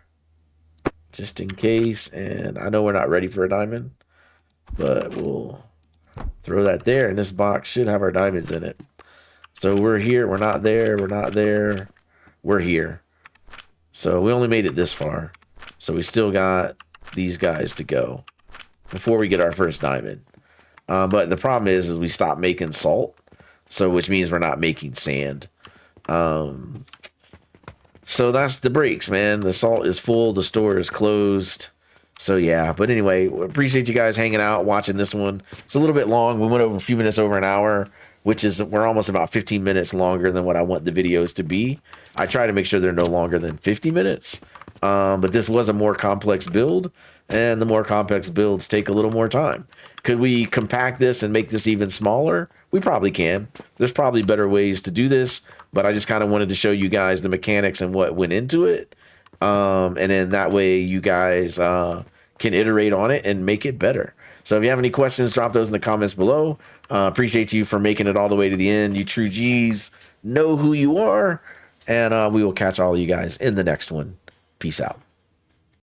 just in case. And I know we're not ready for a diamond, but we'll throw that there. And this box should have our diamonds in it. So we're here, we're not there, we're not there, we're here. So we only made it this far. So we still got these guys to go before we get our first diamond. But the problem is we stopped making salt, so which means we're not making sand. So that's the breaks, man. The salt is full, the store is closed, So yeah, but anyway, appreciate you guys hanging out, watching this one. It's a little bit long. We went over a few minutes over an hour, which is we're almost about 15 minutes longer than what I want the videos to be. I try to make sure they're no longer than 50 minutes. But this was a more complex build, and the more complex builds take a little more time. Could we compact this and make this even smaller? We probably can. There's probably better ways to do this, but I just kind of wanted to show you guys the mechanics and what went into it. And then that way you guys can iterate on it and make it better. So if you have any questions, drop those in the comments below. Appreciate you for making it all the way to the end. You true G's know who you are, and we will catch all of you guys in the next one. Peace out.